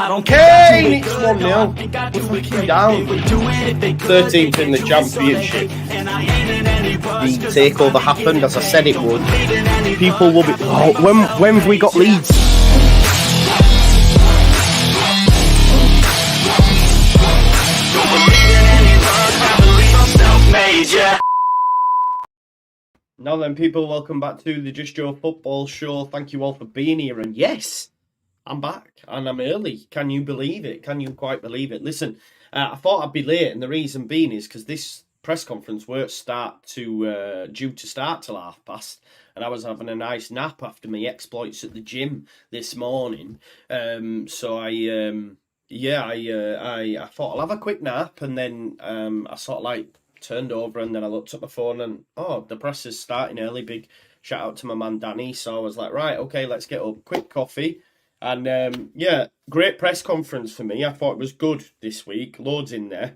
don't care. Kane, it's 1-0. Fucking down. 13th in the championship. The takeover happened as I said it would. People will be. Oh, when have we got Leeds? Now then, people, welcome back to the Just Joe Football Show. Thank you all for being here. And yes, I'm back and I'm early. Can you believe it? Can you quite believe it? Listen, I thought I'd be late, and the reason being is because this press conference weren't due to start till 5:30, and I was having a nice nap after my exploits at the gym this morning. So I thought I'll have a quick nap, and then I sort of like turned over, and then I looked at my phone, and the press is starting early. Big shout out to my man Danny. So I was like, right, okay, let's get up. Quick coffee, and great press conference for me. I thought it was good this week. Loads in there,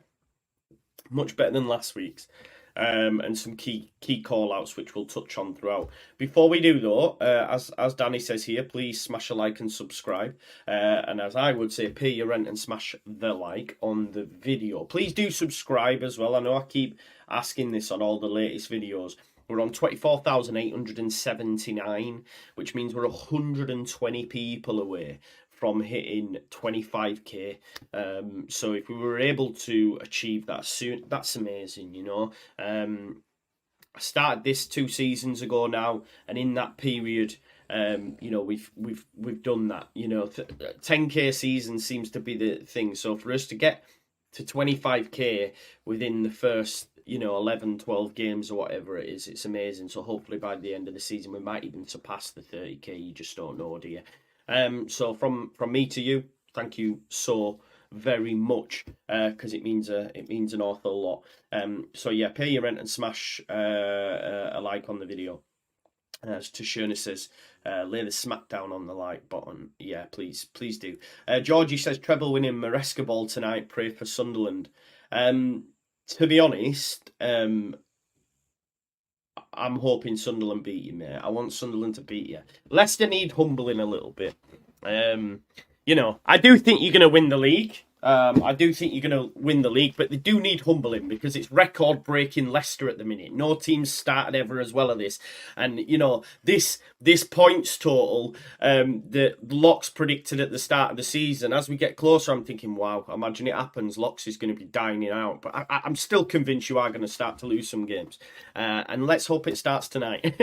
much better than last week's, and some key call outs which we'll touch on throughout. Before we do though, as Danny says here, please smash a like and subscribe, and as I would say, pay your rent and smash the like on the video. Please do subscribe as well. I know I keep asking this on all the latest videos. We're on 24,879, which means we're 120 people away from hitting 25k. So if we were able to achieve that soon, that's amazing, you know. I started this 2 seasons ago now, and in that period, you know, we've done that. You know, 10k season seems to be the thing. So for us to get to 25k within the first, you know, 11, 12 games or whatever it is, it's amazing. So hopefully by the end of the season, we might even surpass the 30k. You just don't know, do you? So from me to you, thank you so very much, because it means an awful lot. So yeah, pay your rent and smash a like on the video. As Tashurna says, lay the smack down on the like button. Yeah, please do. Georgie says treble winning Maresca ball tonight. Pray for Sunderland. To be honest, I'm hoping Sunderland beat you, mate. I want Sunderland to beat you. Leicester need humbling a little bit. You know, I do think you're going to win the league. I do think you're going to win the league, but they do need humbling because it's record-breaking Leicester at the minute. No team's started ever as well as this. And, you know, this points total that Locks predicted at the start of the season, as we get closer, I'm thinking, wow, imagine it happens. Locks is going to be dining out. But I'm still convinced you are going to start to lose some games. And let's hope it starts tonight.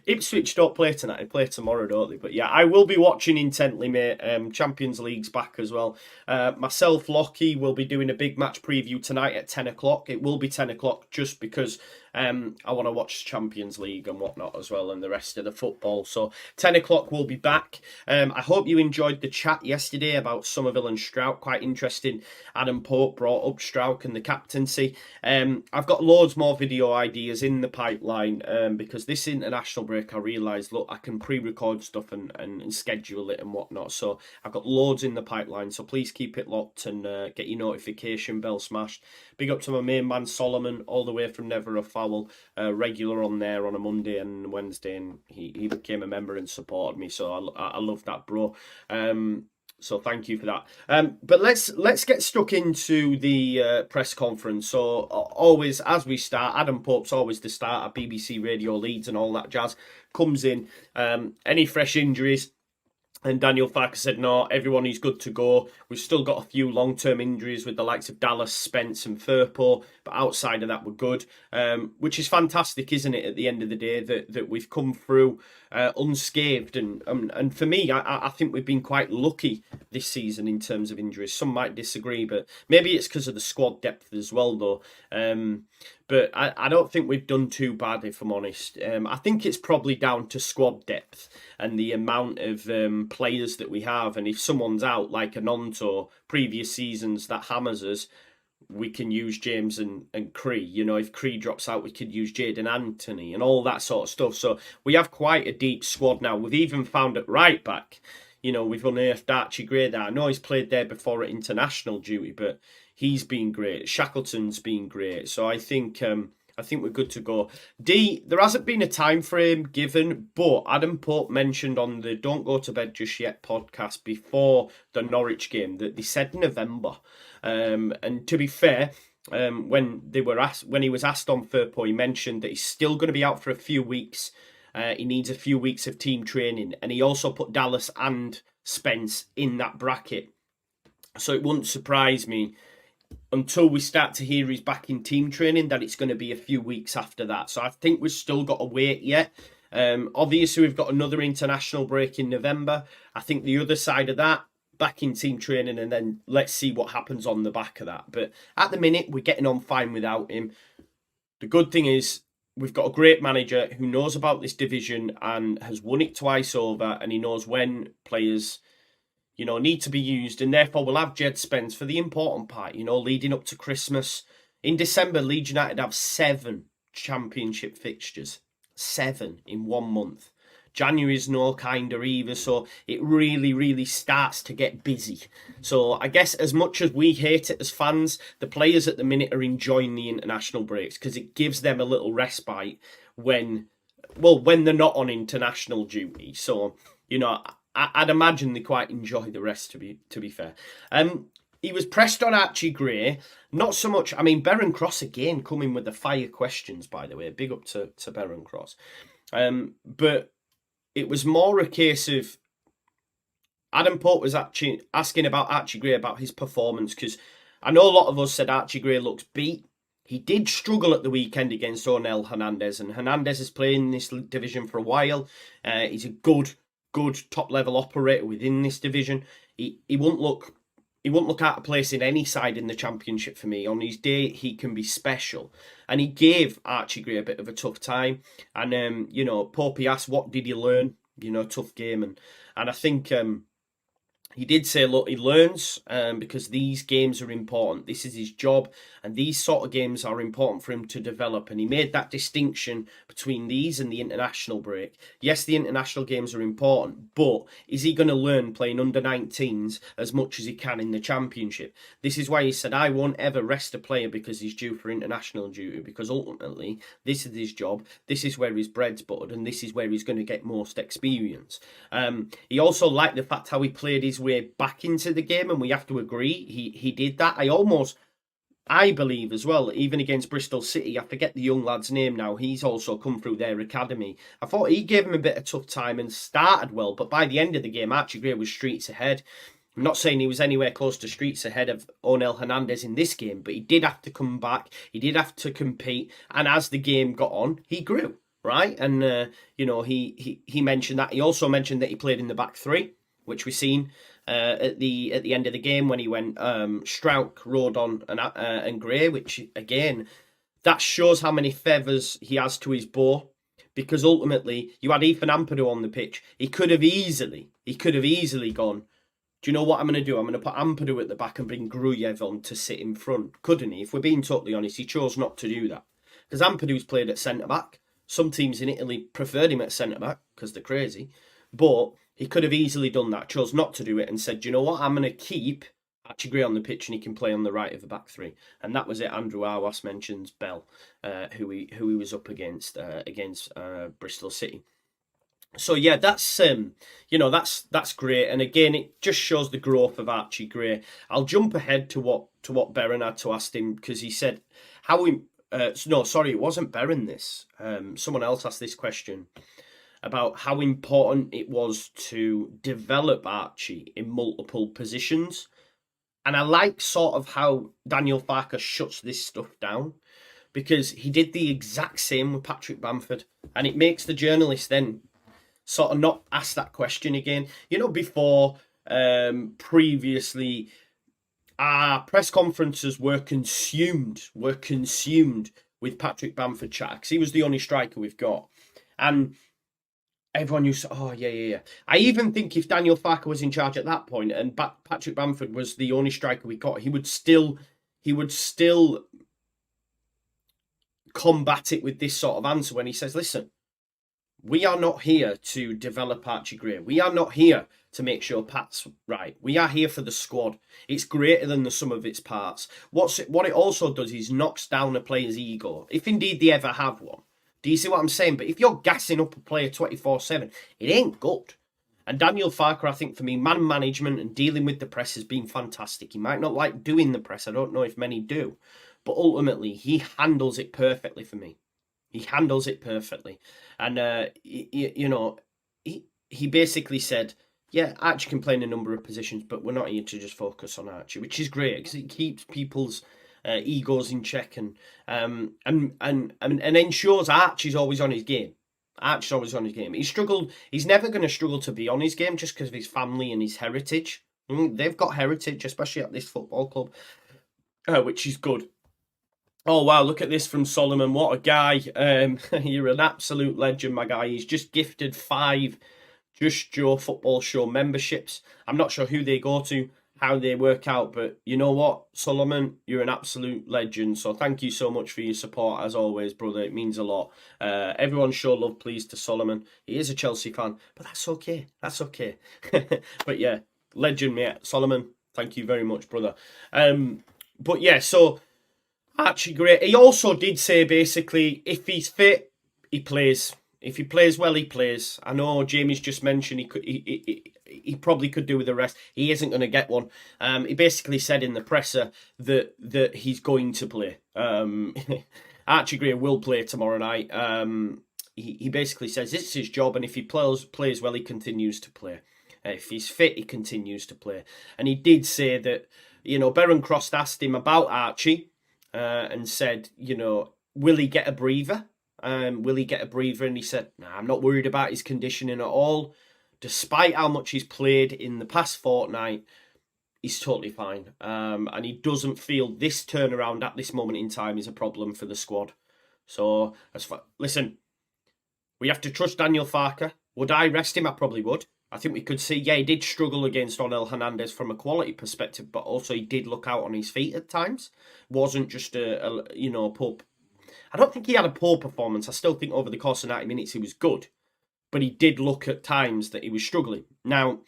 Ipswich don't play tonight. They play tomorrow, don't they? But yeah, I will be watching intently, mate. Champions League's back as well. Myself, Lockie, will be doing a big match preview tonight at 10 o'clock. It will be 10 o'clock just because I want to watch Champions League and whatnot as well, and the rest of the football. So 10 o'clock we'll be back. I hope you enjoyed the chat yesterday about Somerville and Struijk. Quite interesting. Adam Pope brought up Struijk and the captaincy. I've got loads more video ideas in the pipeline because this international break, I realised, look, I can pre-record stuff and schedule it and whatnot. So I've got loads in the pipeline. So please keep it locked and get your notification bell smashed. Big up to my main man Solomon, all the way from Never a Foul, regular on there on a Monday and Wednesday, and he became a member and supported me, so I love that, bro. So thank you for that. But let's get stuck into the press conference. So always, as we start, Adam Pope's always the start at BBC Radio Leeds and all that jazz. Comes in, any fresh injuries? And Daniel Farke said, no, everyone is good to go. We've still got a few long-term injuries with the likes of Dallas, Spence and Firpo, but outside of that, we're good. Which is fantastic, isn't it, at the end of the day, that we've come through unscathed. And for me, I think we've been quite lucky this season in terms of injuries. Some might disagree, but maybe it's because of the squad depth as well, though. But I don't think we've done too bad, if I'm honest. I think it's probably down to squad depth and the amount of players that we have. And if someone's out, like Anonto, previous seasons, that hammers us, we can use James and Cree. You know, if Cree drops out, we could use Jadon Anthony and all that sort of stuff. So we have quite a deep squad now. We've even found at right back, you know, we've unearthed Archie Gray there. I know he's played there before at international duty, but he's been great. Shackleton's been great. So I think I think we're good to go. D, there hasn't been a time frame given, but Adam Pope mentioned on the Don't Go to Bed Just Yet podcast before the Norwich game that they said November. And to be fair, when he was asked on Firpo, he mentioned that he's still going to be out for a few weeks. He needs a few weeks of team training, and he also put Dallas and Spence in that bracket. So it wouldn't surprise me until we start to hear he's back in team training that it's going to be a few weeks after that. So I think we've still got to wait yet. Obviously, we've got another international break in November. I think the other side of that, back in team training, and then let's see what happens on the back of that. But at the minute, we're getting on fine without him. The good thing is we've got a great manager who knows about this division and has won it twice over, and he knows when players, need to be used, and therefore we'll have Jed Spence for the important part, leading up to Christmas. In December, Leeds United have 7 championship fixtures. 7 in 1 month. January's no kinder either, so it really, really starts to get busy. So I guess as much as we hate it as fans, the players at the minute are enjoying the international breaks because it gives them a little respite when they're not on international duty. So, I'd imagine they quite enjoy the rest, to be fair. He was pressed on Archie Gray. Not so much, Baron Cross again coming with the fire questions, by the way. Big up to Baron Cross. But it was more a case of Adam Pope was actually asking about Archie Gray, about his performance, because I know a lot of us said Archie Gray looks beat. He did struggle at the weekend against Onel Hernandez, and Hernandez has played in this division for a while. He's a good top-level operator within this division. He won't look out of place in any side in the championship for me. On his day, he can be special. And he gave Archie Gray a bit of a tough time. And, Popey asked, what did he learn? Tough game. And I think he did say, look, he learns because these games are important. This is his job. And these sort of games are important for him to develop. And he made that distinction between these and the international break. Yes, the international games are important, but is he going to learn playing under 19s as much as he can in the championship? This is why he said, I won't ever rest a player because he's due for international duty, because ultimately this is his job. This is where his bread's buttered, and this is where he's going to get most experience. He also liked the fact how he played his way back into the game, and we have to agree he did that. I believe as well, even against Bristol City, I forget the young lad's name now, he's also come through their academy. I thought he gave him a bit of tough time and started well, but by the end of the game, Archie Gray was streets ahead. I'm not saying he was anywhere close to streets ahead of Onel Hernandez in this game, but he did have to come back, he did have to compete, and as the game got on, he grew, right? And, he mentioned that. He also mentioned that he played in the back three, which we've seen at the end of the game when he went Struijk, Rodon and Gray, which again, that shows how many feathers he has to his bow, because ultimately you had Ethan Ampadu on the pitch. He could have easily gone, do you know what I'm going to do? I'm going to put Ampadu at the back and bring Gruyev on to sit in front. Couldn't he? If we're being totally honest, he chose not to do that because Ampadu's played at centre-back. Some teams in Italy preferred him at centre-back because they're crazy, but he could have easily done that, chose not to do it, and said, do you know what, I'm going to keep Archie Gray on the pitch and he can play on the right of the back three. And that was it. Andrew Awas mentions Bell, who he was up against Bristol City. So yeah, that's that's great. And again, it just shows the growth of Archie Gray. I'll jump ahead to what Berren had to ask him, because he said it wasn't Berren this. Someone else asked this question about how important it was to develop Archie in multiple positions. And I like sort of how Daniel Farke shuts this stuff down, because he did the exact same with Patrick Bamford. And it makes the journalist then sort of not ask that question again. Before, previously, our press conferences were consumed with Patrick Bamford chat, because he was the only striker we've got. And everyone used to, oh, yeah. I even think if Daniel Farke was in charge at that point and Patrick Bamford was the only striker we got, he would still combat it with this sort of answer when he says, listen, We are not here to develop Archie Gray. We are not here to make sure Pat's right. We are here for the squad. It's greater than the sum of its parts. What it also does is knocks down a player's ego, if indeed they ever have one. Do you see what I'm saying? But if you're gassing up a player 24/7, it ain't good. And Daniel Farke, I think, for me, man management and dealing with the press has been fantastic. He might not like doing the press. I don't know if many do. But ultimately, he handles it perfectly for me. He handles it perfectly. And, you know, he basically said, yeah, Archie can play in a number of positions, but we're not here to just focus on Archie, which is great because it keeps people's egos in check and ensures Archie's always on his game. Archie's always on his game. He's never going to struggle to be on his game just because of his family and his heritage. They've got heritage, especially at this football club, which is good. Oh, wow, look at this from Solomon. What a guy. You're an absolute legend, my guy. He's just gifted 5 Just Joe Football Show memberships. I'm not sure who they go to, how they work out, but you know what, Solomon, you're an absolute legend. So thank you so much for your support, as always, brother. It means a lot. Everyone show love, please, to Solomon. He is a Chelsea fan, but that's okay. That's okay. But yeah, legend, mate. Solomon, thank you very much, brother. But yeah, so Archie Gray, he also did say, basically, if he's fit, he plays. If he plays well, he plays. I know Jamie's just mentioned he probably could do with a rest. He isn't going to get one. He basically said in the presser that he's going to play. Archie Gray will play tomorrow night. He basically says it's his job, and if he plays well, he continues to play. If he's fit, he continues to play. And he did say that, you know, Berencroft asked him about Archie and said, you know, will he get a breather? Will he get a breather? And he said, nah, I'm not worried about his conditioning at all. Despite how much he's played in the past fortnight, he's totally fine. And he doesn't feel this turnaround at this moment in time is a problem for the squad. So, listen, we have to trust Daniel Farke. Would I rest him? I probably would. I think we could see, yeah, he did struggle against Onel Hernandez from a quality perspective, but also he did look out on his feet at times. Wasn't just a poor. I don't think he had a poor performance. I still think over the course of 90 minutes he was good. But he did look at times that he was struggling. Now,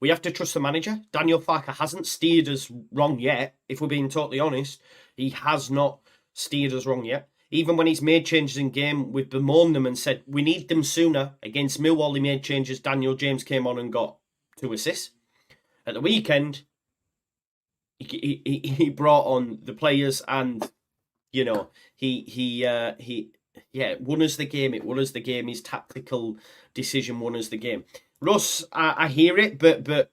we have to trust the manager. Daniel Farke hasn't steered us wrong yet, if we're being totally honest. He has not steered us wrong yet. Even when he's made changes in game, we've bemoaned them and said, we need them sooner. Against Millwall, he made changes. Daniel James came on and got 2 assists. At the weekend, he brought on the players and, you know, it won us the game. It won us the game. His tactical decision won us the game. Russ, I hear it, but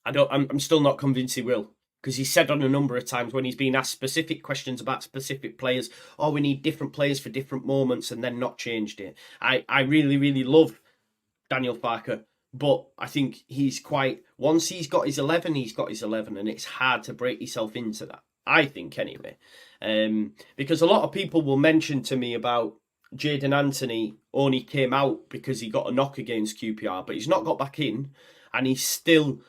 I'm still not convinced he will. Because he said on a number of times when he's been asked specific questions about specific players, oh, we need different players for different moments, and then not changed it. I really, really love Daniel Farke, but I think once he's got his 11, he's got his 11, and it's hard to break yourself into that. I think, anyway. Because a lot of people will mention to me about Jadon Anthony only came out because he got a knock against QPR, but he's not got back in, and he's still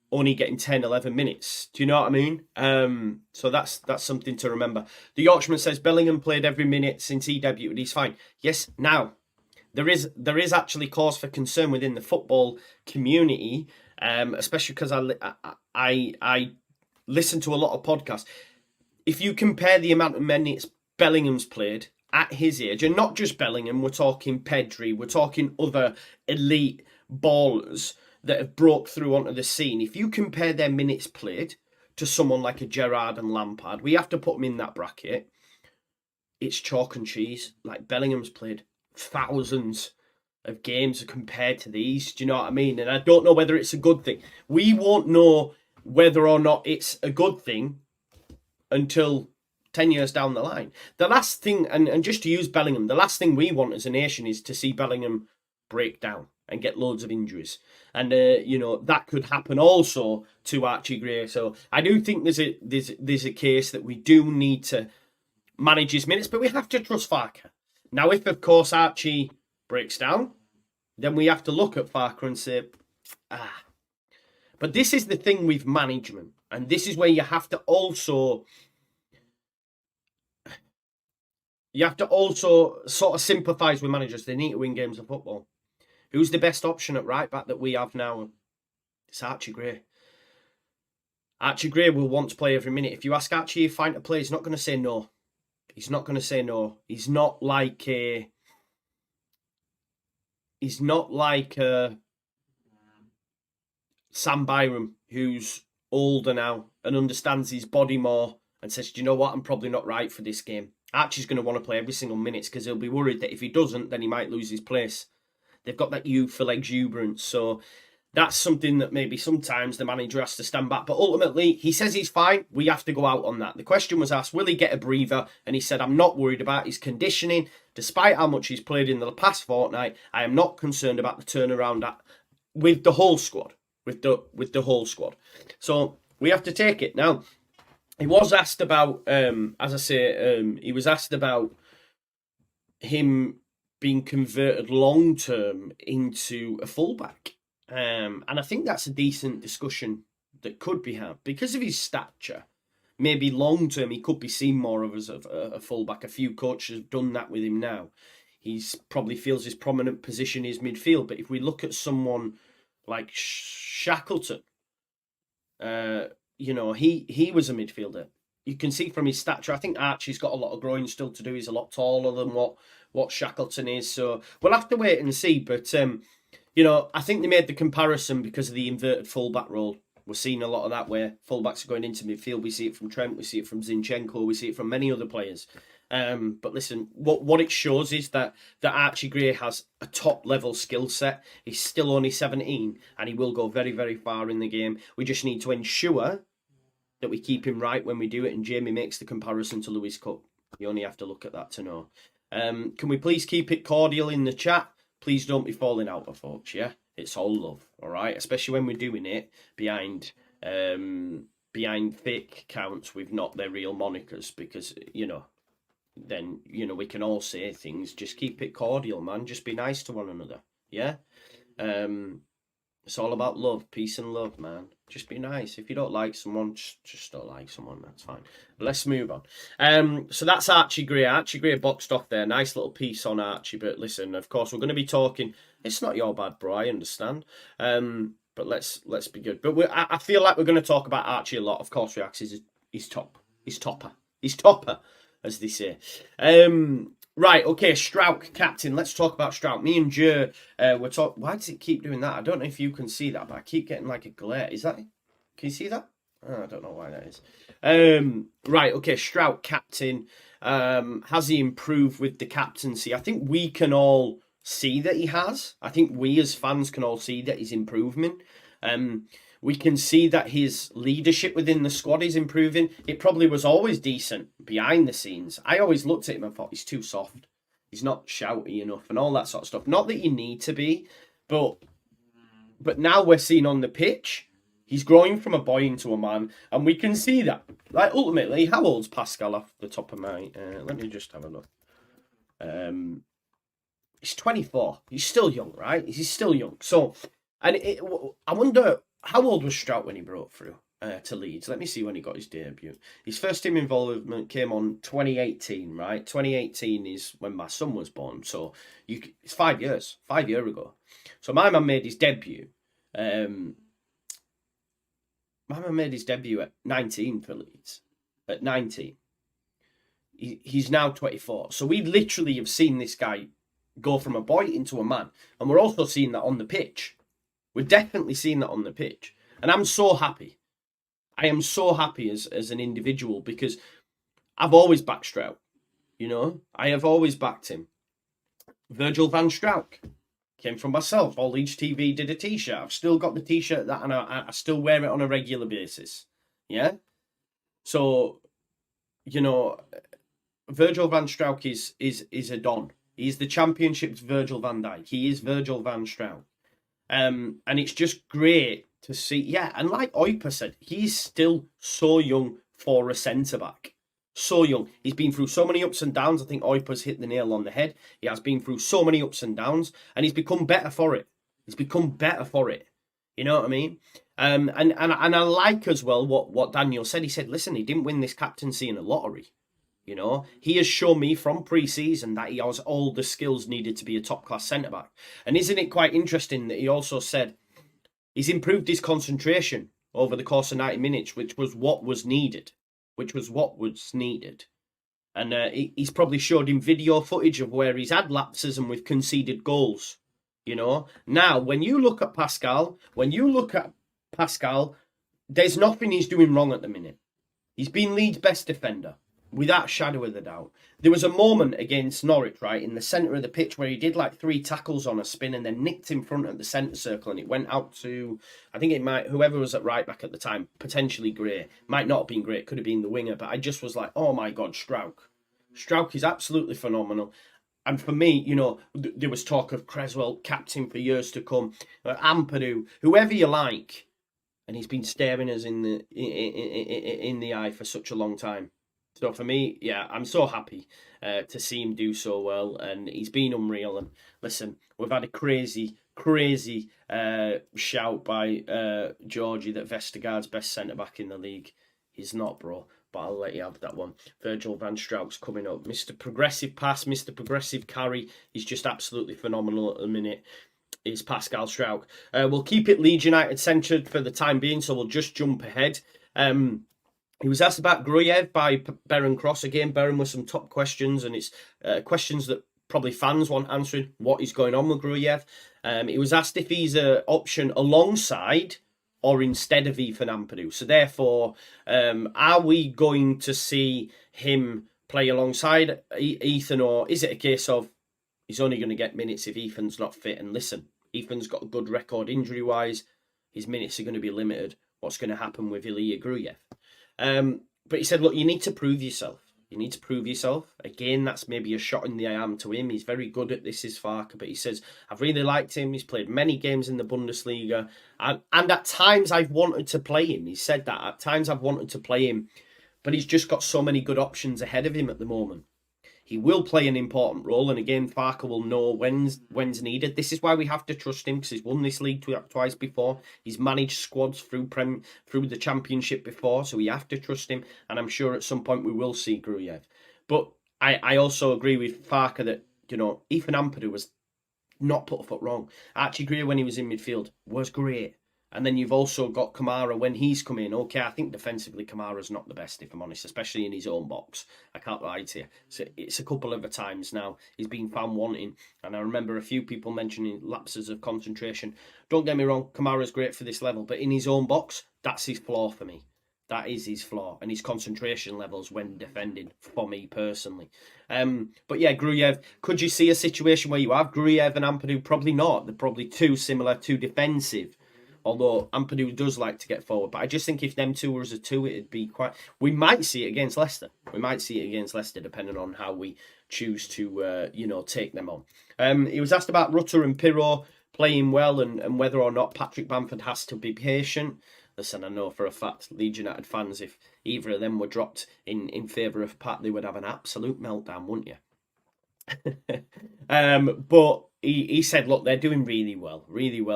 only getting 10, 11 minutes. Do you know what I mean? So that's something to remember. The Yorkshireman says Bellingham played every minute since he debuted. He's fine. Yes, now, there is actually cause for concern within the football community, especially because I listen to a lot of podcasts. If you compare the amount of minutes Bellingham's played at his age, and not just Bellingham, we're talking Pedri, we're talking other elite ballers that have broke through onto the scene. If you compare their minutes played to someone like a Gerrard and Lampard, we have to put them in that bracket. It's chalk and cheese. Like, Bellingham's played thousands of games compared to these. Do you know what I mean? And I don't know whether it's a good thing. We won't know whether or not it's a good thing until 10 years down the line. The last thing, and just to use Bellingham, the last thing we want as a nation is to see Bellingham break down and get loads of injuries. And, that could happen also to Archie Gray. So I do think there's a case that we do need to manage his minutes, but we have to trust Farke. Now, if, of course, Archie breaks down, then we have to look at Farke and say, But this is the thing with management. And this is where you have to also, you have to also sort of sympathise with managers. They need to win games of football. Who's the best option at right back that we have now? It's Archie Gray. Archie Gray will want to play every minute. If you ask Archie if fine to play, he's not going to say no. He's not going to say no. He's not like a... He's not like Sam Byram, who's older now and understands his body more and says, do you know what, I'm probably not right for this game. Archie's going to want to play every single minute because he'll be worried that if he doesn't, then he might lose his place. They've got that youthful exuberance. So that's something that maybe sometimes the manager has to stand back. But ultimately, he says he's fine. We have to go out on that. The question was asked, will he get a breather? And he said, I'm not worried about his conditioning. Despite how much he's played in the past fortnight, I am not concerned about the turnaround with the whole squad. With the whole squad. So we have to take it. Now, he was asked about, as I say, he was asked about him being converted long-term into a fullback. And I think that's a decent discussion that could be had. Because of his stature, maybe long-term he could be seen more of as a fullback. A few coaches have done that with him now. He probably feels his prominent position is midfield. But if we look at someone like Shackleton, you know, he was a midfielder. You can see from his stature, I think Archie's got a lot of growing still to do. He's a lot taller than what Shackleton is. So we'll have to wait and see. But, you know, I think they made the comparison because of the inverted fullback role. We're seeing a lot of that where fullbacks are going into midfield. We see it from Trent. We see it from Zinchenko. We see it from many other players. But listen, what it shows is that Archie Gray has a top-level skill set. He's still only 17, and he will go very, very far in the game. We just need to ensure that we keep him right when we do it, and Jamie makes the comparison to Lewis Cook. You only have to look at that to know. Can we please keep it cordial in the chat? Please don't be falling out, folks, yeah? It's all love, all right? Especially when we're doing it behind fake accounts with not their real monikers, because, you know, then, you know, we can all say things. Just keep it cordial, man. Just be nice to one another, yeah? It's all about love, peace and love, man. Just be nice. If you don't like someone, just don't like someone. That's fine. But let's move on. So that's Archie Gray. Archie Gray boxed off there. Nice little piece on Archie. But listen, of course, we're going to be talking. It's not your bad, bro. I understand. But let's be good. But I feel like we're going to talk about Archie a lot. Of course, we are. He's top. He's topper. He's topper, as they say. Right, okay, Struijk, captain. Let's talk about Struijk. Me and Joe were talking... Why does it keep doing that? I don't know if you can see that, but I keep getting like a glare. Is that... Can you see that? Oh, I don't know why that is. Right, okay, Struijk, captain. Has he improved with the captaincy? I think we can all see that he has. I think we as fans can all see that he's improving. We can see that his leadership within the squad is improving. It probably was always decent behind the scenes. I always looked at him and thought, he's too soft. He's not shouty enough and all that sort of stuff. Not that you need to be, but now we're seeing on the pitch, he's growing from a boy into a man, and we can see that. Like, ultimately, how old's Pascal off the top of my... let me just have a look. He's 24. He's still young, right? He's still young. So, and I wonder... How old was Struijk when he broke through to Leeds? Let me see when he got his debut. His first team involvement came on 2018, right? 2018 is when my son was born. So it's 5 years, 5 years ago. So my man made his debut. My man made his debut at 19 for Leeds. At 19. He's now 24. So we literally have seen this guy go from a boy into a man. And we're also seeing that on the pitch. We're definitely seeing that on the pitch. And I'm so happy. I am so happy as an individual because I've always backed Struijk. You know, I have always backed him. Virgil van Struijk came from myself. All Leeds TV did a t-shirt. I've still got the t-shirt that and I still wear it on a regular basis. Yeah? So, you know, Virgil van Struijk is a don. He's the Championship's Virgil van Dijk. He is Virgil van Struijk. And it's just great to see. Yeah, and like Oiper said, he's still so young for a centre-back. So young. He's been through so many ups and downs. I think Oiper's hit the nail on the head. He has been through so many ups and downs, and he's become better for it. He's become better for it. You know what I mean? And I like as well what Daniel said. He said, listen, he didn't win this captaincy in a lottery. You know, he has shown me from pre-season that he has all the skills needed to be a top-class centre-back. And isn't it quite interesting that he also said he's improved his concentration over the course of 90 minutes, which was what was needed. And he's probably showed him video footage of where he's had lapses and we've conceded goals. You know, now when you look at Pascal, there's nothing he's doing wrong at the minute. He's been Leeds' best defender, without a shadow of a doubt. There was a moment against Norwich, right, in the centre of the pitch where he did like 3 tackles on a spin and then nicked in front of the centre circle and it went out to, I think it might, whoever was at right back at the time, potentially Gray. Might not have been Gray, it could have been the winger, but I just was like, oh my God, Struijk. Struijk is absolutely phenomenal. And for me, you know, there was talk of Creswell, captain for years to come, Ampadu, whoever you like. And he's been staring us in the eye for such a long time. So for me, yeah, I'm so happy to see him do so well. And he's been unreal. And listen, we've had a crazy shout by Georgie that Vestergaard's best centre-back in the league. He's not, bro. But I'll let you have that one. Virgil van Strauk's coming up. Mr. Progressive Pass, Mr. Progressive Carry. He's just absolutely phenomenal at the minute. Is Pascal Struijk. We'll keep it Leeds United centred for the time being, so we'll just jump ahead. He was asked about Gruyev by Beren Cross. Again, Beren with some top questions, and it's questions that probably fans want answered. What is going on with Gruyev? He was asked if he's an option alongside or instead of Ethan Ampadu. So therefore, are we going to see him play alongside Ethan, or is it a case of he's only going to get minutes if Ethan's not fit? And listen, Ethan's got a good record injury-wise. His minutes are going to be limited. What's going to happen with Ilya Gruyev? But he said, look, you need to prove yourself. You need to prove yourself. Again, that's maybe a shot in the arm to him. He's very good at this, is Farke. But he says, I've really liked him. He's played many games in the Bundesliga. And at times I've wanted to play him. He said that. At times I've wanted to play him. But he's just got so many good options ahead of him at the moment. He will play an important role, and again, Farke will know when's needed. This is why we have to trust him, because he's won this league twice before. He's managed squads through the Championship before, so we have to trust him. And I'm sure at some point we will see Gruyev. But I also agree with Farke that, you know, Ethan Ampadu was not put a foot wrong. Archie Gray, when he was in midfield, was great. And then you've also got Kamara when he's come in. Okay, I think defensively Kamara's not the best, if I'm honest, especially in his own box. I can't lie to you. So it's a couple of times now he's been found wanting. And I remember a few people mentioning lapses of concentration. Don't get me wrong, Kamara's great for this level. But in his own box, that's his flaw for me. That is his flaw. And his concentration levels when defending, for me personally. But yeah, Gruyev, could you see a situation where you have Gruyev and Ampadu? Probably not. They're probably too similar, too defensive. Although Ampadu does like to get forward. But I just think if them two were as a two, it'd be quite... We might see it against Leicester. Depending on how we choose to, take them on. He was asked about Rutter and Pirro playing well and whether or not Patrick Bamford has to be patient. Listen, I know for a fact, Leeds United fans, if either of them were dropped in favour of Pat, they would have an absolute meltdown, wouldn't you? But he said, look, they're doing really well.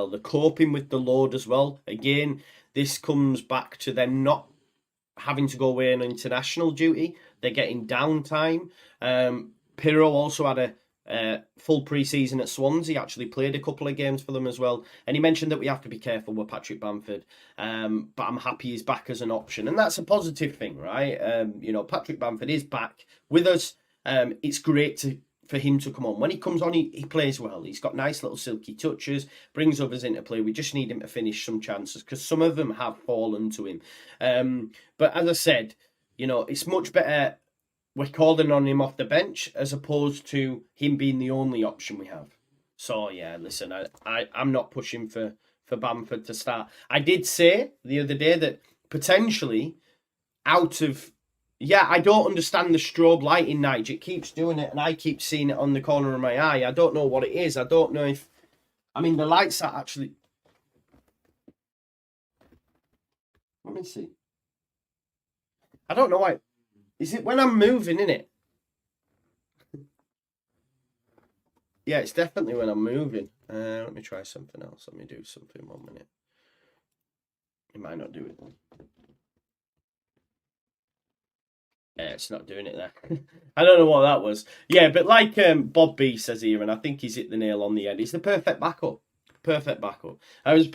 They're coping with the load as well. Again, this comes back to them not having to go away on international duty. They're getting downtime. Pirro also had a full pre-season at Swansea. He actually played a couple of games for them as well. And he mentioned that we have to be careful with Patrick Bamford. But I'm happy he's back as an option. And that's a positive thing, right? Patrick Bamford is back with us. It's great for him to come on. When he comes on, he plays well. He's got nice little silky touches, brings others into play. We just need him to finish some chances because some of them have fallen to him. But as I said, it's much better we're calling on him off the bench as opposed to him being the only option we have. So, yeah, listen, I'm not pushing for Bamford to start. I did say the other day that potentially out of... Yeah, I don't understand the strobe lighting, Nigel. It keeps doing it, and I keep seeing it on the corner of my eye. I don't know what it is. I don't know if... I mean, the lights are actually... Let me see. I don't know why. Is it when I'm moving, innit? Yeah, it's definitely when I'm moving. Let me try something else. Let me do something 1 minute. It might not do it. It's not doing it there. I don't know what that was. Yeah, but like Bob B says here, and I think he's hit the nail on the head. It's the perfect backup. Perfect backup. I was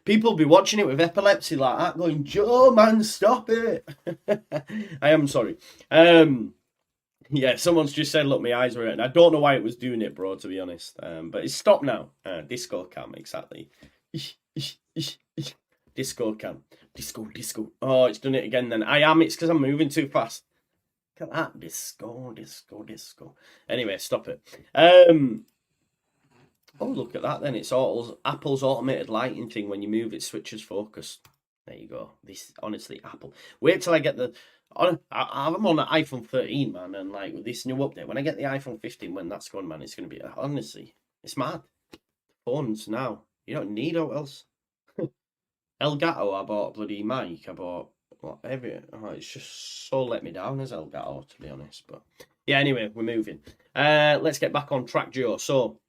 people be watching it with epilepsy like that, going, "Joe, man, stop it." I am sorry. Yeah, someone's just said, "Look, my eyes were hurting." I don't know why it was doing it, bro. To be honest, but it's stopped now. Disco cam, exactly. Disco cam, disco. Oh, it's done it again. Then I am. It's because I'm moving too fast. Look at that, disco. Anyway, stop it. Oh, look at that then. It's Apple's automated lighting thing. When you move, it switches focus. There you go. This, honestly, Apple. Wait till I get the... I'm on the iPhone 13, man, and like with this new update, when I get the iPhone 15, when that's gone, man, it's going to be... Honestly, it's mad. Phones now. You don't need what else. Elgato, I bought bloody mic. I bought... whatever. Oh, it's just so let me down as Elgato, to be honest. But yeah, anyway, we're moving. Let's get back on track, Joe. So...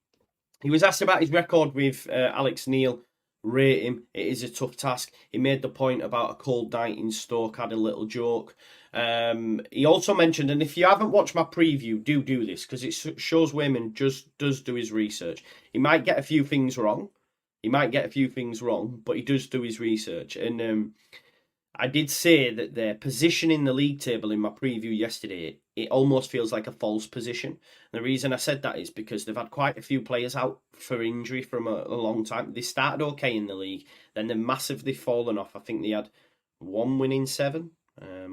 he was asked about his record with Alex Neil. Rate him. It is a tough task. He made the point about a cold night in Stoke, had a little joke. He also mentioned, and if you haven't watched my preview, do this, because it shows Wayman just does do his research. He might get a few things wrong. But he does do his research. And I did say that their position in the league table in my preview yesterday, it almost feels like a false position. And the reason I said that is because they've had quite a few players out for injury from a long time. They started okay in the league, then they've massively fallen off. I think they had 1 win in 7,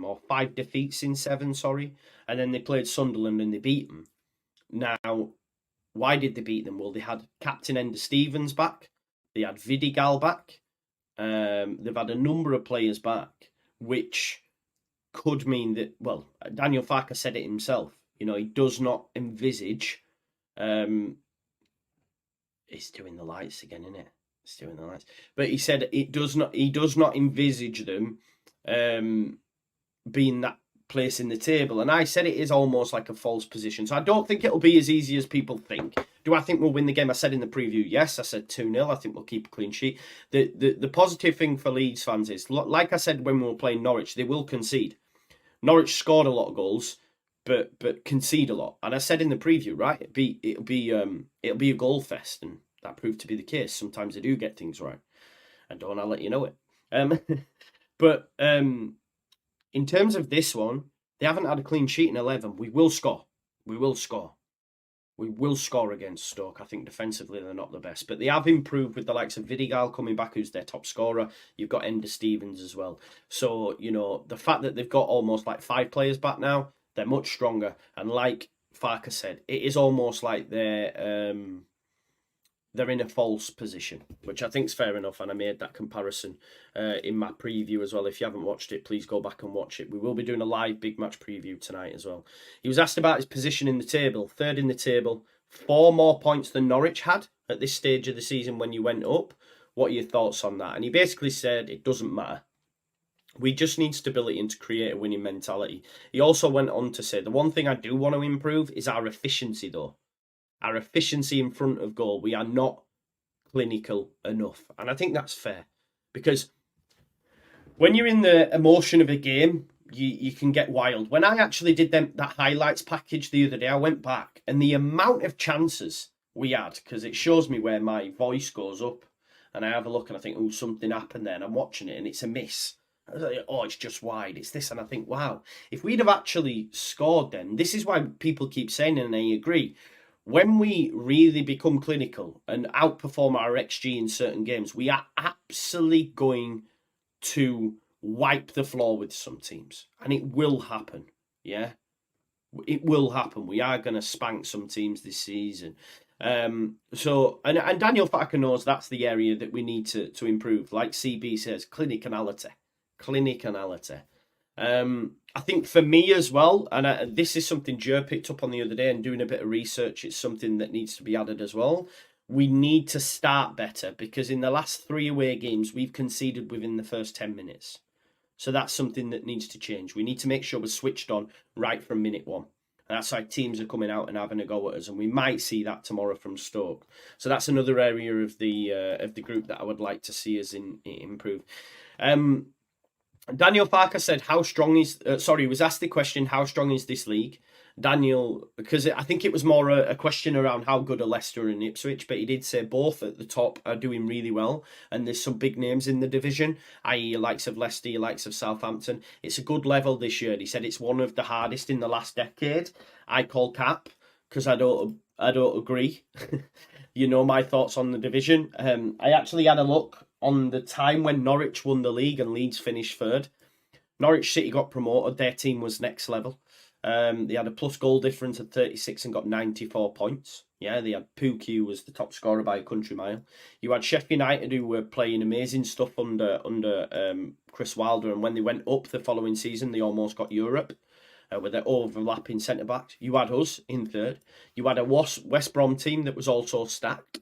or 5 defeats in 7, sorry. And then they played Sunderland and they beat them. Now, why did they beat them? Well, they had Captain Ender Stevens back. They had Vidigal back. They've had a number of players back, which could mean that, well, Daniel Farke said it himself. You know, he does not envisage. It's doing the lights again, isn't it? It's doing the lights. But he said he does not envisage them being that place in the table. And I said it is almost like a false position. So I don't think it'll be as easy as people think. Do I think we'll win the game? I said in the preview, yes. I said 2-0. I think we'll keep a clean sheet. The positive thing for Leeds fans is, like I said when we were playing Norwich, they will concede. Norwich scored a lot of goals, but concede a lot. And I said in the preview, right, it'll be a goal fest, and that proved to be the case. Sometimes they do get things right, and I'll let you know it. But in terms of this one, they haven't had a clean sheet in 11. We will score. We will score against Stoke. I think defensively they're not the best, but they have improved with the likes of Vidigal coming back, who's their top scorer. You've got Ender Stevens as well. So, you know, the fact that they've got almost like 5 players back now, they're much stronger. And like Farke said, it is almost like they're in a false position, which I think is fair enough. And I made that comparison in my preview as well. If you haven't watched it, please go back and watch it. We will be doing a live big match preview tonight as well. He was asked about his position in the table. 3rd in the table, 4 more points than Norwich had at this stage of the season when you went up. What are your thoughts on that? And he basically said it doesn't matter. We just need stability and to create a winning mentality. He also went on to say, the one thing I do want to improve is our efficiency, though. Our efficiency in front of goal. We are not clinical enough. And I think that's fair. Because when you're in the emotion of a game, you can get wild. When I actually did that highlights package the other day, I went back, and the amount of chances we had, because it shows me where my voice goes up, and I have a look and I think, oh, something happened there, and I'm watching it and it's a miss. I was like, oh, it's just wide, it's this. And I think, wow, if we'd have actually scored then, this is why people keep saying, and I agree, when we really become clinical and outperform our XG in certain games, we are absolutely going to wipe the floor with some teams. And it will happen, yeah? It will happen. We are going to spank some teams this season. And Daniel Farke knows that's the area that we need to improve. Like CB says, clinicality. I think for me as well, and this is something Joe picked up on the other day, and doing a bit of research, it's something that needs to be added as well. We need to start better, because in the last 3 away games, we've conceded within the first 10 minutes. So that's something that needs to change. We need to make sure we're switched on right from minute 1. And that's why teams are coming out and having a go at us, and we might see that tomorrow from Stoke. So that's another area of the group that I would like to see us improve. Daniel Farke said, "How strong is?" Sorry, was asked the question, "How strong is this league?" Daniel, because I think it was more a question around how good are Leicester and Ipswich, but he did say both at the top are doing really well, and there's some big names in the division, i.e., your likes of Leicester, your likes of Southampton. It's a good level this year. He said it's one of the hardest in the last decade. I call cap because I don't agree. You know my thoughts on the division. I actually had a look on the time when Norwich won the league and Leeds finished third. Norwich City got promoted. Their team was next level. They had a plus goal difference of 36 and got 94 points. Yeah, they had Pookie, who was the top scorer by a country mile. You had Sheffield United, who were playing amazing stuff under Chris Wilder, and when they went up the following season, they almost got Europe with their overlapping centre backs. You had us in third. You had a West Brom team that was also stacked.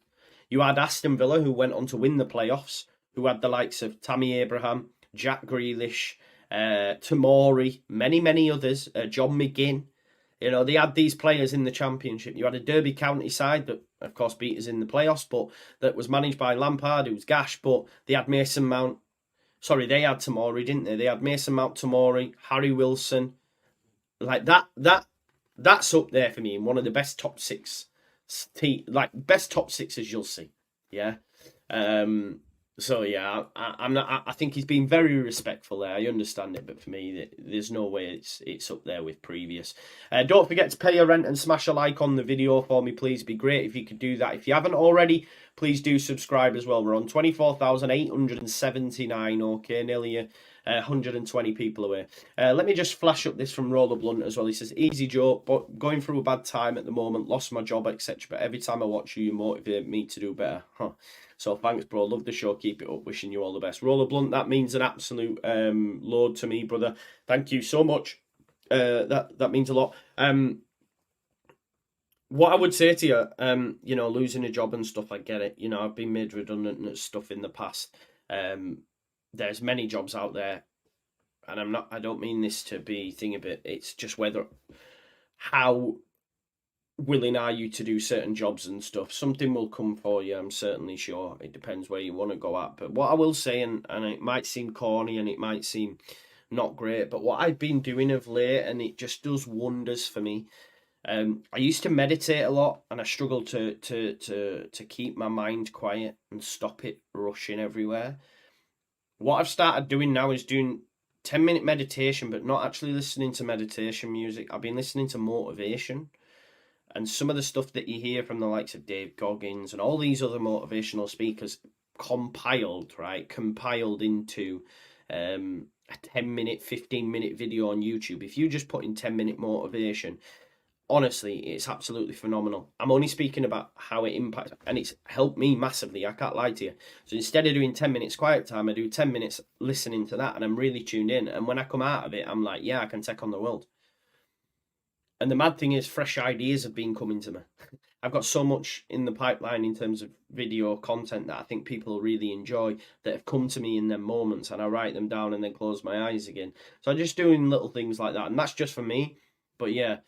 You had Aston Villa, who went on to win the playoffs, who had the likes of Tammy Abraham, Jack Grealish, Tomori, many others, John McGinn. You know, they had these players in the Championship. You had a Derby County side that, of course, beat us in the playoffs, but that was managed by Lampard, who was gash, but they had Mason Mount. Sorry, they had Tomori, didn't they? They had Mason Mount, Tomori, Harry Wilson. Like that's up there for me in one of the best top six, best top sixes you'll see. Yeah. So yeah, I'm not. I think he's been very respectful there. I understand it, but for me, there's no way it's up there with previous. Don't forget to pay your rent and smash a like on the video for me, please. It'd be great if you could do that. If you haven't already, please do subscribe as well. We're on 24,879. Okay, nearly 120 people away. Let me just flash up this from Roller Blunt as well. He says, "Easy Joe, but going through a bad time at the moment, lost my job, etc. But every time I watch you, you motivate me to do better." So thanks, bro. Love the show. Keep it up. Wishing you all the best. Roller Blunt, that means an absolute load to me, brother. Thank you so much. That means a lot. What I would say to you, you know, losing a job and stuff, I get it. You know, I've been made redundant and stuff in the past. There's many jobs out there, and I don't mean this to be thing of it. It's just how willing are you to do certain jobs and stuff. Something will come for you, I'm certainly sure. It depends where you want to go at. But what I will say, and it might seem corny and it might seem not great, but what I've been doing of late, and it just does wonders for me. I used to meditate a lot, and I struggle to keep my mind quiet and stop it rushing everywhere. What I've started doing now is doing 10-minute meditation, but not actually listening to meditation music. I've been listening to motivation. And some of the stuff that you hear from the likes of Dave Goggins and all these other motivational speakers compiled into a 10-minute, 15-minute video on YouTube. If you just put in 10-minute motivation, honestly, it's absolutely phenomenal. I'm only speaking about how it impacts, and it's helped me massively. I can't lie to you. So instead of doing 10 minutes quiet time, I do 10 minutes listening to that, and I'm really tuned in. And when I come out of it, I'm like, yeah, I can take on the world. And the mad thing is, fresh ideas have been coming to me. I've got so much in the pipeline in terms of video content that I think people really enjoy that have come to me in them moments, and I write them down and then close my eyes again. So I'm just doing little things like that, and that's just for me. But yeah,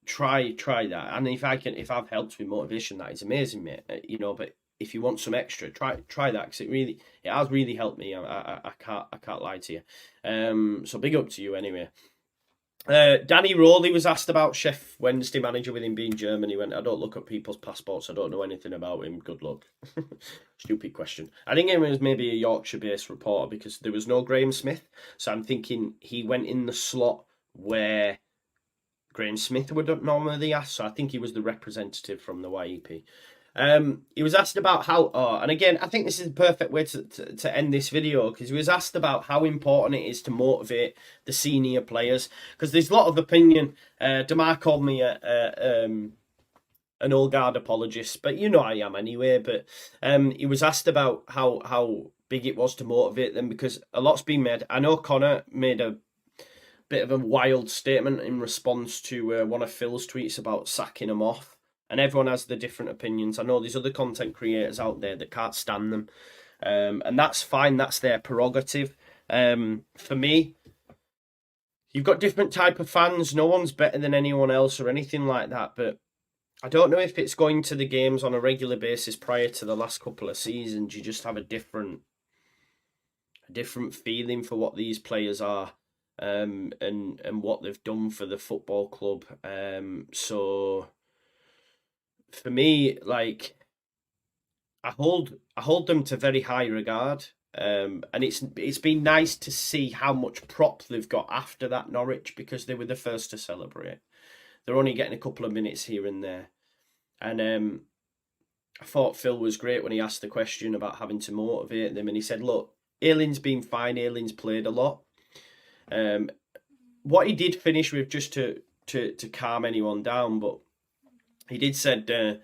try that. And if I've helped with motivation, that is amazing, mate. You know, but if you want some extra, try that, because it has really helped me. I can't lie to you. So big up to you anyway. Danny Rowley was asked about Chef Wednesday manager with him being German. He went, "I don't look at people's passports. I don't know anything about him. Good luck." Stupid question. I think it was maybe a Yorkshire-based reporter because there was no Graham Smith. So I'm thinking he went in the slot where Graham Smith would normally ask. So I think he was the representative from the YEP. He was asked about how, and again, I think this is the perfect way to end this video, because he was asked about how important it is to motivate the senior players, because there's a lot of opinion. Damar called me an old guard apologist, but you know I am anyway. But he was asked about how big it was to motivate them, because a lot's been made. I know Connor made a bit of a wild statement in response to one of Phil's tweets about sacking him off. And everyone has the different opinions. I know there's other content creators out there that can't stand them. And that's fine. That's their prerogative. For me, you've got different type of fans. No one's better than anyone else or anything like that. But I don't know if it's going to the games on a regular basis prior to the last couple of seasons. You just have a different different feeling for what these players are, and what they've done for the football club. So for me, like, I hold them to very high regard. And it's been nice to see how much prop they've got after that Norwich, because they were the first to celebrate. They're only getting a couple of minutes here and there. And I thought Phil was great when he asked the question about having to motivate them, and he said, look, Ayling's been fine, Ayling's played a lot. What he did finish with, just to calm anyone down, but he did said,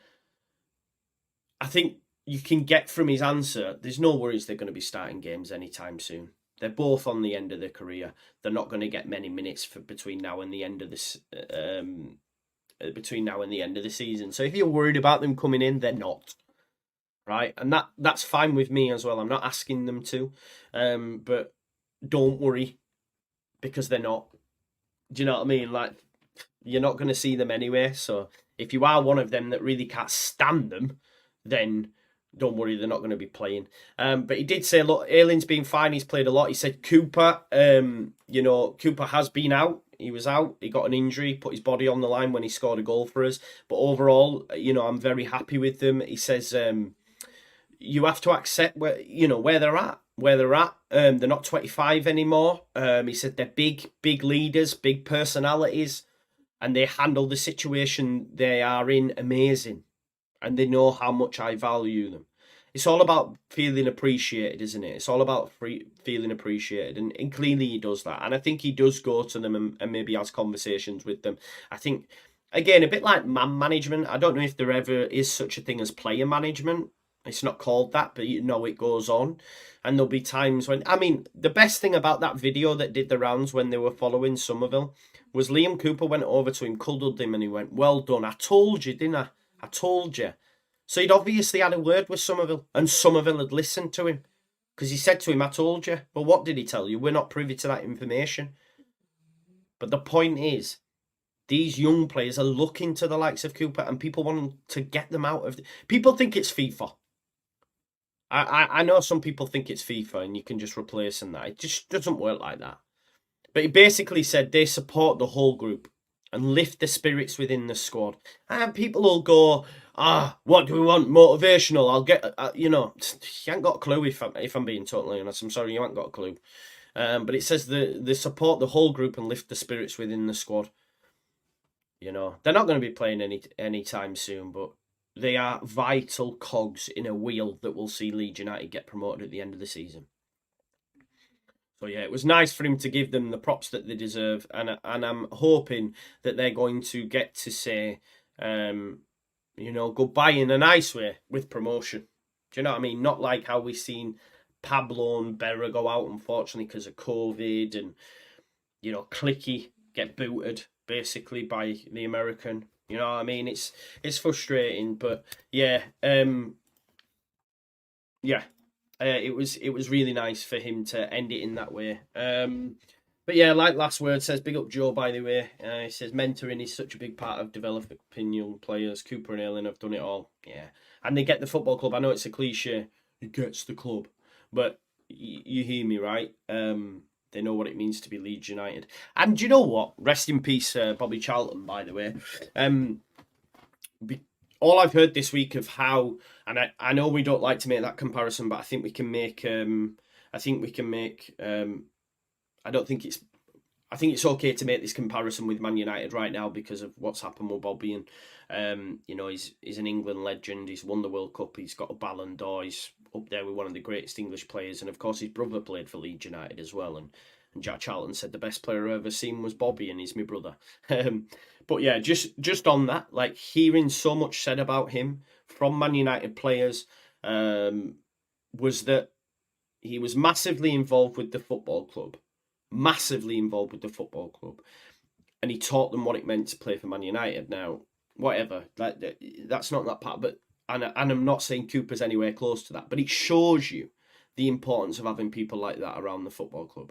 I think you can get from his answer, there's no worries they're going to be starting games anytime soon. They're both on the end of their career. They're not going to get many minutes between now and the end of this season. So if you're worried about them coming in, they're not. Right? And that's fine with me as well. I'm not asking them to. But don't worry, because they're not. Do you know what I mean? Like, you're not going to see them anyway. So if you are one of them that really can't stand them, then don't worry, they're not going to be playing. But he did say, look, Ayling's been fine. He's played a lot. He said Cooper, Cooper has been out. He was out. He got an injury, put his body on the line when he scored a goal for us. But overall, I'm very happy with them. He says, you have to accept where they're at. They're not 25 anymore. He said they're big leaders, big personalities, and they handle the situation they are in amazing. And they know how much I value them. It's all about feeling appreciated, isn't it? It's all about feeling appreciated. And clearly he does that. And I think he does go to them and maybe has conversations with them. I think, again, a bit like man management. I don't know if there ever is such a thing as player management. It's not called that, but it goes on. And there'll be times when, the best thing about that video that did the rounds when they were following Somerville was Liam Cooper went over to him, cuddled him, and he went, well done. I told you, didn't I? I told you. So he'd obviously had a word with Somerville, and Somerville had listened to him, because he said to him, I told you. But what did he tell you? We're not privy to that information. But the point is, these young players are looking to the likes of Cooper, and people want to get them out of... People think it's FIFA. I know some people think it's FIFA and you can just replace them. That it just doesn't work like that. But he basically said they support the whole group and lift the spirits within the squad. And people will go, what do we want? Motivational. I'll get, you ain't got a clue if I'm being totally honest. I'm sorry, you ain't got a clue. But it says they support the whole group and lift the spirits within the squad. They're not going to be playing anytime soon, but they are vital cogs in a wheel that will see Leeds United get promoted at the end of the season. So yeah, it was nice for him to give them the props that they deserve, and I'm hoping that they're going to get to say, goodbye in a nice way with promotion. Do you know what I mean? Not like how we've seen Pablo and Berra go out, unfortunately, because of COVID, and Clicky get booted basically by the American. You know what I mean? It's frustrating, but yeah, it was really nice for him to end it in that way. But yeah, like last word says, big up Joe, by the way. He says mentoring is such a big part of developing young players. Cooper and Ayling have done it all. Yeah, and they get the football club. I know it's a cliche. It gets the club, but you hear me, right? They know what it means to be Leeds United. And do you know what? Rest in peace, Bobby Charlton, by the way. All I've heard this week of how, and I know we don't like to make that comparison, but I think we can make. I think it's okay to make this comparison with Man United right now because of what's happened with Bobby, and he's an England legend. He's won the World Cup. He's got a Ballon d'Or. He's up there with one of the greatest English players, and of course his brother played for Leeds United as well. And Jack Charlton said the best player I've ever seen was Bobby, and he's my brother. But yeah, just on that, like hearing so much said about him from Man United players, was that he was massively involved with the football club. And he taught them what it meant to play for Man United. Now, whatever, that's not that part, but and I'm not saying Cooper's anywhere close to that, but it shows you the importance of having people like that around the football club.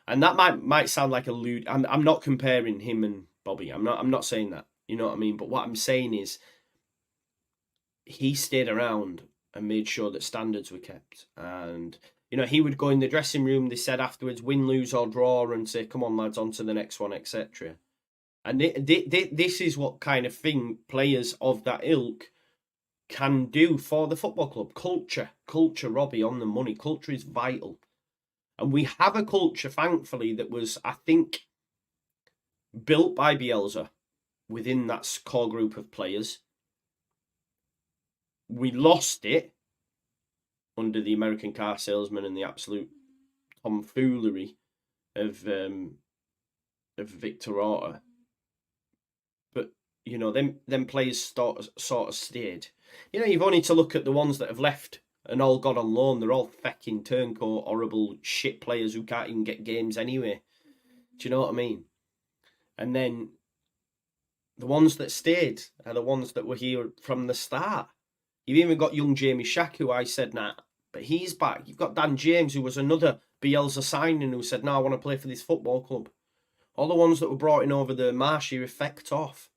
And that might sound like a lewd. I'm not comparing him and Bobby. I'm not saying that. You know what I mean? But what I'm saying is he stayed around and made sure that standards were kept. And You know, he would go in the dressing room, they said afterwards, win, lose or draw, and say, come on lads, on to the next one, etc. And this is what kind of thing players of that ilk can do for the football club. Culture, Robbie, on the money. Culture is vital. And we have a culture, thankfully, that was, I think, built by Bielsa within that core group of players. We lost it under the American car salesman and the absolute tomfoolery of Victor Orta. But, you know, them players sort of stayed. You know, you've only to look at the ones that have left and all got on loan. They're all fucking turncoat, horrible shit players who can't even get games anyway. Do you know what I mean? And then the ones that stayed are the ones that were here from the start. You've even got young Jamie Shack, who I said, nah, but he's back. You've got Dan James, who was another Bielsa signing, who said, no, I want to play for this football club. All the ones that were brought in over the Marshy effect off.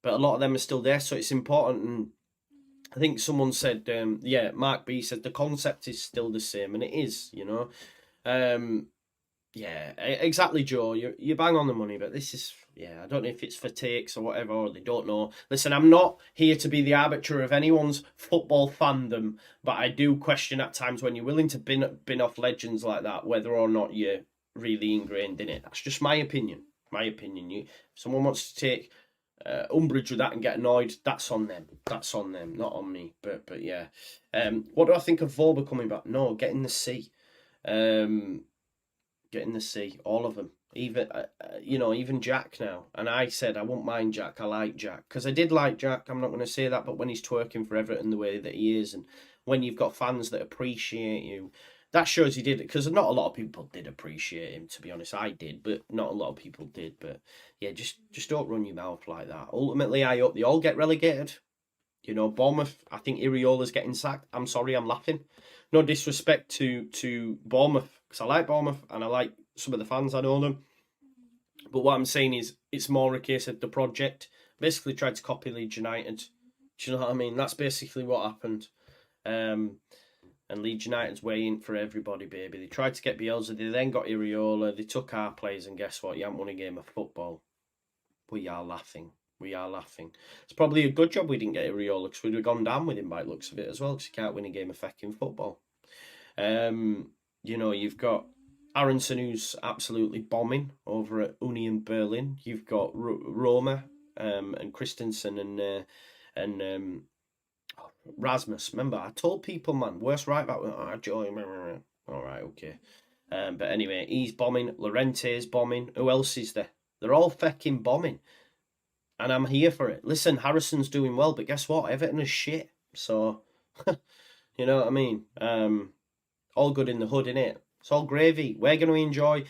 But a lot of them are still there, so it's important. And I think someone said, Mark B said the concept is still the same, and it is, you know. Yeah, exactly, Joe. You bang on the money, but this is, I don't know if it's for takes or whatever, or they don't know. Listen, I'm not here to be the arbiter of anyone's football fandom, but I do question at times when you're willing to bin off legends like that, whether or not you're really ingrained in it. That's just my opinion. If someone wants to take umbrage with that and get annoyed, that's on them. That's on them, not on me. But yeah. What do I think of Vauban coming back? No, getting the C. Getting the C, all of them. Even Jack now. And I said I won't mind Jack. I like Jack because I did like Jack. I'm not going to say that, but when he's twerking for Everton the way that he is, and when you've got fans that appreciate you, that shows he did it. Because not a lot of people did appreciate him. To be honest, I did, but not a lot of people did. But yeah, just don't run your mouth like that. Ultimately, I hope they all get relegated. You know, Bournemouth. I think Iriola's getting sacked. I'm sorry, I'm laughing. No disrespect to Bournemouth, because I like Bournemouth and I like some of the fans, I know them. But what I'm saying is, it's more a case of the project basically tried to copy Leeds United. Do you know what I mean? That's basically what happened. And Leeds United's way in for everybody, baby. They tried to get Bielsa, they then got Iriola, they took our players, and guess what? You haven't won a game of football. We are laughing. It's probably a good job we didn't get Iriola, because we'd have gone down with him by the looks of it as well, because you can't win a game of fucking football. You've got Aronson, who's absolutely bombing over at Union Berlin. You've got Roma and Christensen and Rasmus. Remember, I told people, man, worst right back. All right, okay. But anyway, he's bombing. Llorente's bombing. Who else is there? They're all fucking bombing. And I'm here for it. Listen, Harrison's doing well, but guess what? Everton is shit. So, you know what I mean? All good in the hood, innit? It's all gravy. We're going to enjoy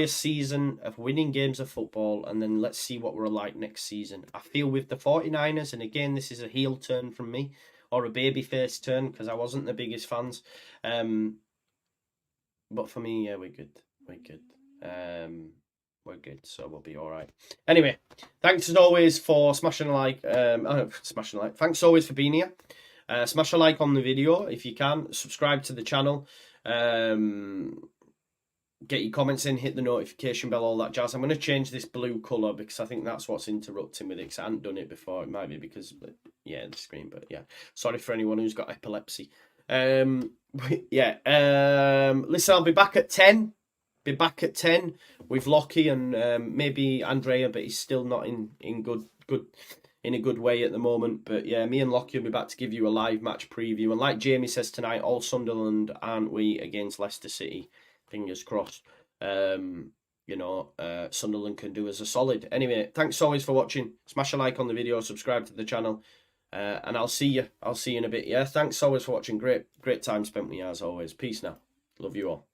a season of winning games of football, and then let's see what we're like next season. I feel with the 49ers, and again, this is a heel turn from me, or a babyface turn, because I wasn't the biggest fans. But for me, yeah, we're good. We're good, so we'll be all right. Anyway, thanks as always for smashing a like. Thanks always for being here. Smash a like on the video if you can. Subscribe to the channel. Get your comments in. Hit the notification bell. All that jazz. I'm going to change this blue colour because I think that's what's interrupting with it. Because I hadn't done it before. It might be because the screen. But yeah, sorry for anyone who's got epilepsy. Listen, I'll be back at 10. With Lockie and maybe Andrea, but he's still not in a good way at the moment. But yeah, me and Lockie will be back to give you a live match preview. And like Jamie says tonight, all Sunderland, aren't we, against Leicester City? Fingers crossed. Sunderland can do us a solid. Anyway, thanks always for watching. Smash a like on the video, subscribe to the channel, and I'll see you in a bit. Yeah, thanks always for watching. Great time spent with you as always. Peace now. Love you all.